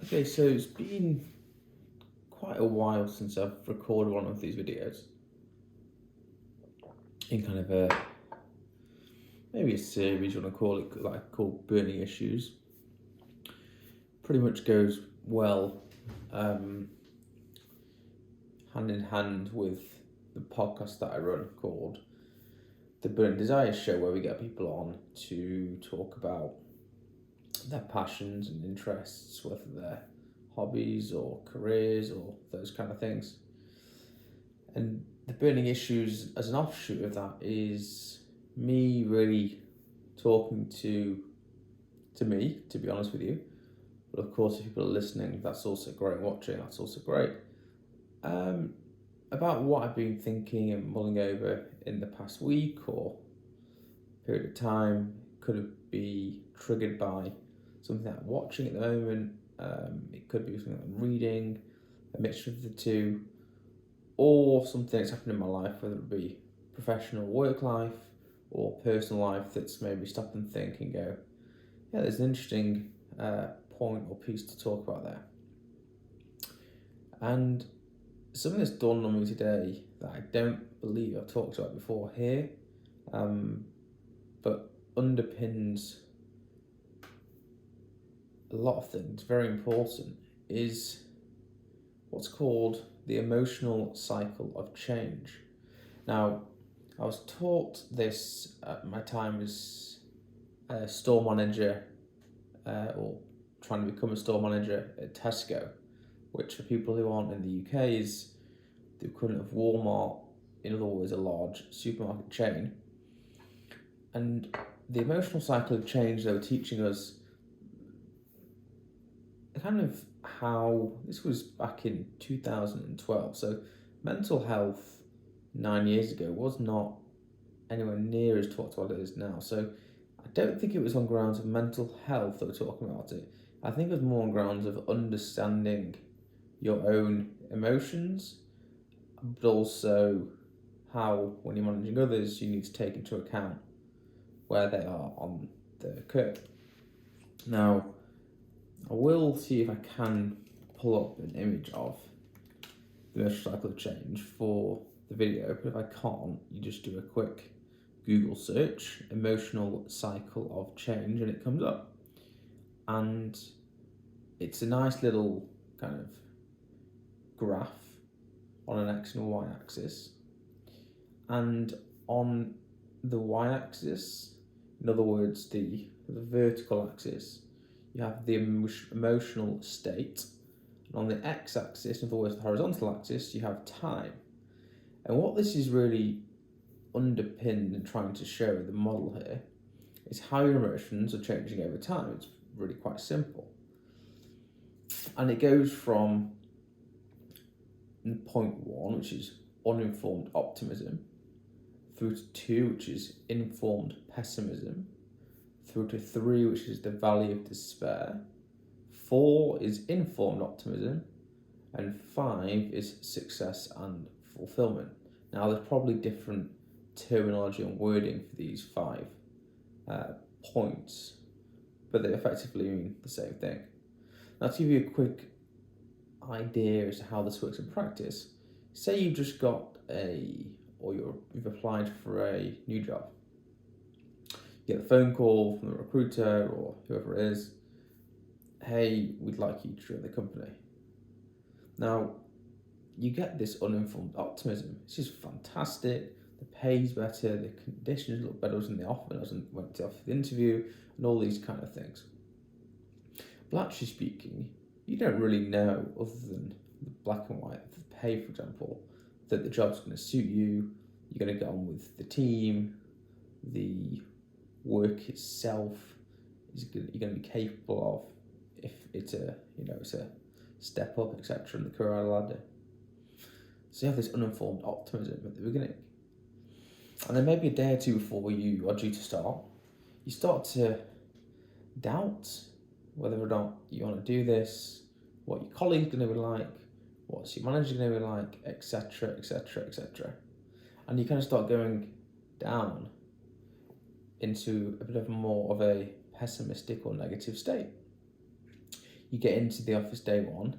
Okay, so it's been quite a while since I've recorded one of these videos in kind of maybe a series you want to call it, like called Burning Issues. Pretty much goes well hand in hand with the podcast that I run called the Burning Desire Show, where we get people on to talk about their passions and interests, whether they're hobbies or careers or those kind of things. And the burning issues as an offshoot of that is me really talking to me, to be honest with you. But of course, if people are listening, that's also great. Watching, that's also great. About what I've been thinking and mulling over in the past week or period of time. Could be triggered by something that I'm watching at the moment. It could be something I'm reading, a mixture of the two, or something that's happened in my life, whether it be professional work life or personal life, that's made me stop and think and go, yeah, there's an interesting point or piece to talk about there. And something that's dawned on me today that I don't believe I've talked about before here, but underpins a lot of things, very important, is what's called the emotional cycle of change. Now, I was taught this at my time as a store manager or trying to become a store manager at Tesco, which for people who aren't in the UK is the equivalent of Walmart, in other words, a large supermarket chain. And the emotional cycle of change they were teaching us kind of how this was back in 2012. So mental health 9 years ago was not anywhere near as talked about as it is now. So I don't think it was on grounds of mental health that we're talking about it. I think it was more on grounds of understanding your own emotions, but also how, when you're managing others, you need to take into account where they are on the curve. Now, I will see if I can pull up an image of the emotional cycle of change for the video, but if I can't, you just do a quick Google search, emotional cycle of change, and it comes up. And it's a nice little kind of graph on an X and a Y axis. And on the Y axis, in other words, the vertical axis, you have the emotional state. And on the X axis, in other words, the horizontal axis, you have time. And what this is really underpinned and trying to show the model here is how your emotions are changing over time. It's really quite simple. And it goes from point 1, which is uninformed optimism, through to 2, which is informed pessimism, through to 3, which is the valley of despair, 4 is informed optimism, and 5 is success and fulfillment. Now, there's probably different terminology and wording for these 5 points, but they effectively mean the same thing. Now, to give you a quick idea as to how this works in practice, say you've just got you've applied for a new job. You get a phone call from the recruiter or whoever it is, hey, we'd like you to join the company. Now, you get this uninformed optimism. It's just fantastic. The pay's better, the conditions look better than the offer, went to the interview, and all these kind of things. But actually speaking, you don't really know, other than the black and white, the pay, for example, that the job's going to suit you, you're going to get on with the team, the work itself you're going to be capable of, if it's a step up, etc., in the career ladder. So you have this uninformed optimism at the beginning. And then maybe a day or two before you are due to start, you start to doubt whether or not you want to do this, what your colleagues are going to be like, what's your manager going to be like, etc., etc., etc. And you kind of start going down into a bit of more of a pessimistic or negative state. You get into the office day one,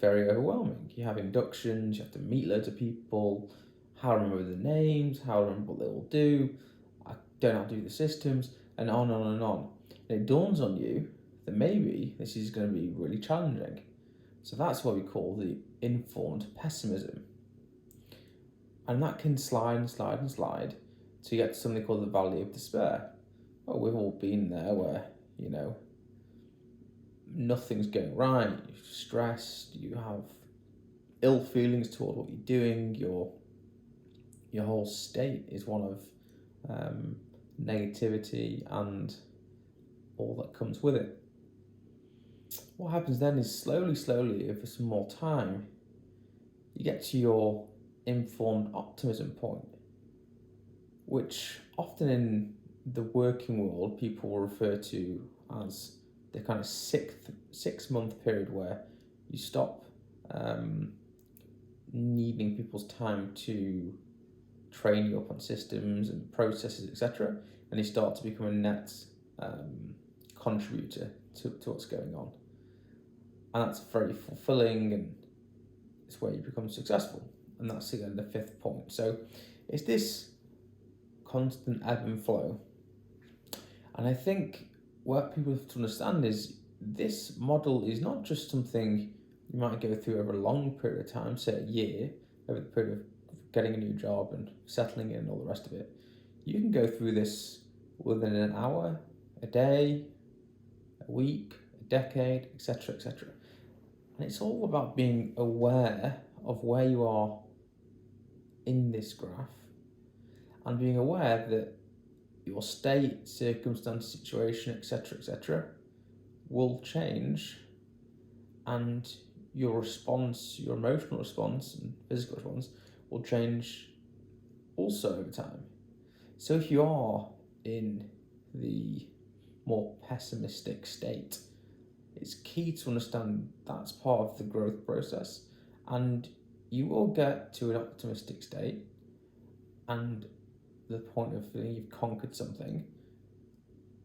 very overwhelming. You have inductions, you have to meet loads of people, how to remember the names, how to remember what they all do, I don't know how to do the systems, and on and on and on. And it dawns on you that maybe this is going to be really challenging. So that's what we call the informed pessimism. And that can slide and slide and slide to get to something called the valley of despair. Well, we've all been there where, nothing's going right, you're stressed, you have ill feelings toward what you're doing, your whole state is one of negativity and all that comes with it. What happens then is slowly, over some more time, you get to your informed optimism point, which often in the working world people will refer to as the kind of 6 month period where you stop needing people's time to train you up on systems and processes, etc., and you start to become a net contributor to what's going on. And that's very fulfilling, and it's where you become successful. And that's again the 5th point. So it's this constant ebb and flow. And I think what people have to understand is this model is not just something you might go through over a long period of time, say a year, over the period of getting a new job and settling in and all the rest of it. You can go through this within an hour, a day, a week, a decade, etc., etc. And it's all about being aware of where you are in this graph and being aware that your state, circumstance, situation, etc., will change, and your response, your emotional response and physical response will change also over time. So if you are in the more pessimistic state, it's key to understand that's part of the growth process, and you will get to an optimistic state and the point of feeling you've conquered something.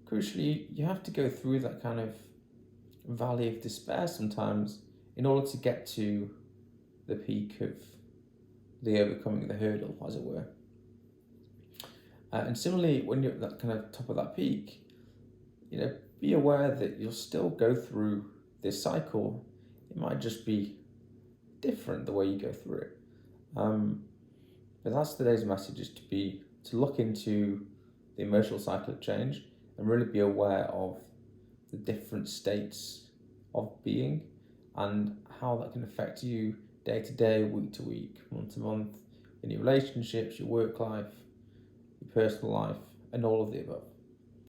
Crucially, you have to go through that kind of valley of despair sometimes in order to get to the peak of the overcoming the hurdle, as it were. And similarly, when you're at that kind of top of that peak, be aware that you'll still go through this cycle. It might just be different the way you go through it. But that's today's message, is to look into the emotional cycle of change and really be aware of the different states of being and how that can affect you day to day, week to week, month to month, in your relationships, your work life, your personal life, and all of the above.